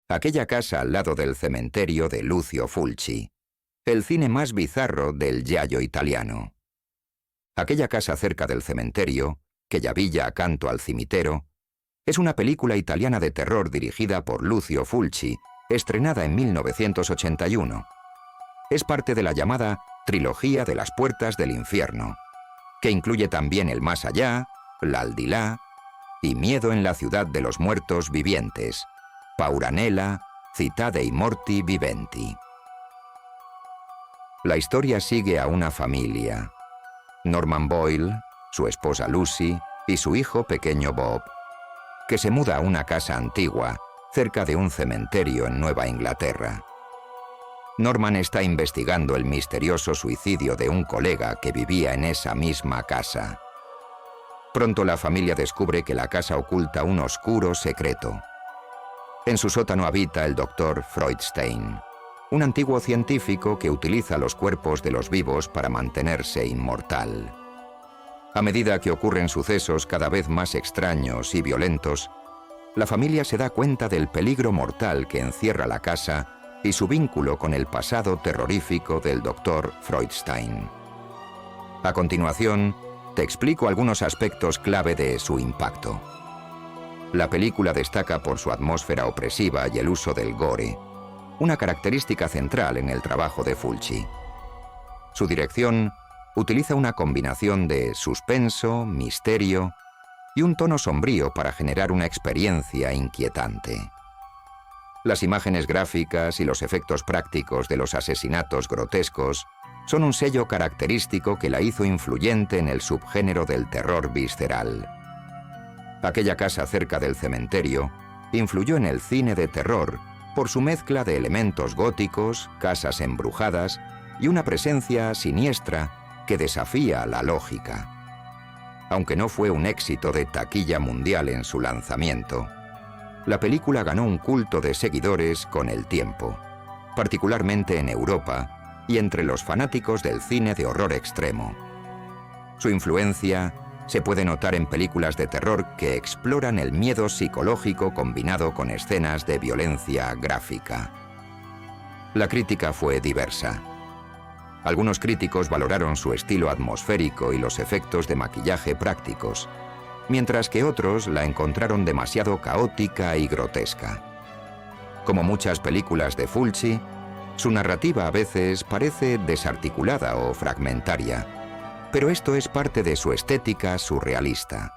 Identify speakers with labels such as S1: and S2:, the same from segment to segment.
S1: Aquella casa al lado del cementerio de Lucio Fulci, el cine más bizarro del giallo italiano. Aquella casa cerca del cementerio, que ya villa accanto al cimitero, es una película italiana de terror dirigida por Lucio Fulci, estrenada en 1981. Es parte de la llamada Trilogía de las Puertas del Infierno, que incluye también El Más Allá, L'Aldilà y Miedo en la Ciudad de los Muertos Vivientes, Pauranella, Città dei Morti Viventi. La historia sigue a una familia: Norman Boyle, su esposa Lucy y su hijo pequeño Bob, que se muda a una casa antigua cerca de un cementerio en Nueva Inglaterra. Norman está investigando el misterioso suicidio de un colega que vivía en esa misma casa. Pronto la familia descubre que la casa oculta un oscuro secreto. En su sótano habita el Dr. Freudstein, un antiguo científico que utiliza los cuerpos de los vivos para mantenerse inmortal. A medida que ocurren sucesos cada vez más extraños y violentos, la familia se da cuenta del peligro mortal que encierra la casa y su vínculo con el pasado terrorífico del Dr. Freudstein. A continuación, te explico algunos aspectos clave de su impacto. La película destaca por su atmósfera opresiva y el uso del gore, una característica central en el trabajo de Fulci. Su dirección utiliza una combinación de suspenso, misterio y un tono sombrío para generar una experiencia inquietante. Las imágenes gráficas y los efectos prácticos de los asesinatos grotescos son un sello característico que la hizo influyente en el subgénero del terror visceral. Aquella casa cerca del cementerio influyó en el cine de terror por su mezcla de elementos góticos, casas embrujadas y una presencia siniestra que desafía la lógica. Aunque no fue un éxito de taquilla mundial en su lanzamiento, la película ganó un culto de seguidores con el tiempo, particularmente en Europa y entre los fanáticos del cine de horror extremo. Su influencia se puede notar en películas de terror que exploran el miedo psicológico combinado con escenas de violencia gráfica. La crítica fue diversa. Algunos críticos valoraron su estilo atmosférico y los efectos de maquillaje prácticos, mientras que otros la encontraron demasiado caótica y grotesca. Como muchas películas de Fulci, su narrativa a veces parece desarticulada o fragmentaria, pero esto es parte de su estética surrealista.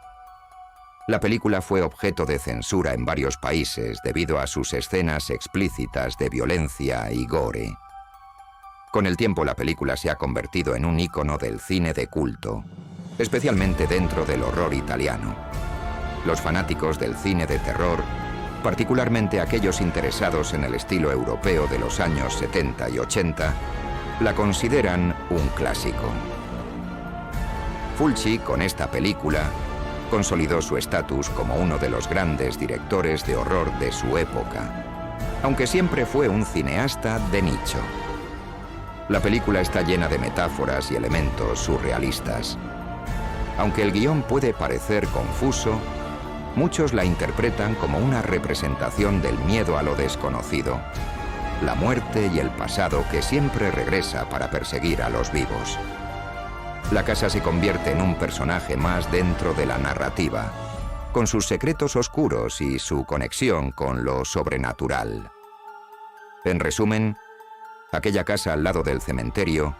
S1: La película fue objeto de censura en varios países debido a sus escenas explícitas de violencia y gore. Con el tiempo la película se ha convertido en un ícono del cine de culto, especialmente dentro del horror italiano. Los fanáticos del cine de terror, particularmente aquellos interesados en el estilo europeo de los años 70 y 80, la consideran un clásico. Fulci, con esta película, consolidó su estatus como uno de los grandes directores de horror de su época, aunque siempre fue un cineasta de nicho. La película está llena de metáforas y elementos surrealistas. Aunque el guión puede parecer confuso, muchos la interpretan como una representación del miedo a lo desconocido, la muerte y el pasado que siempre regresa para perseguir a los vivos. La casa se convierte en un personaje más dentro de la narrativa, con sus secretos oscuros y su conexión con lo sobrenatural. En resumen, aquella casa al lado del cementerio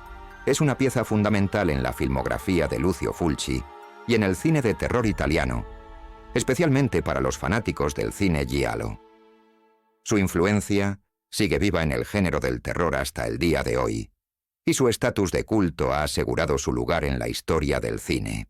S1: es una pieza fundamental en la filmografía de Lucio Fulci y en el cine de terror italiano, especialmente para los fanáticos del cine giallo. Su influencia sigue viva en el género del terror hasta el día de hoy, y su estatus de culto ha asegurado su lugar en la historia del cine.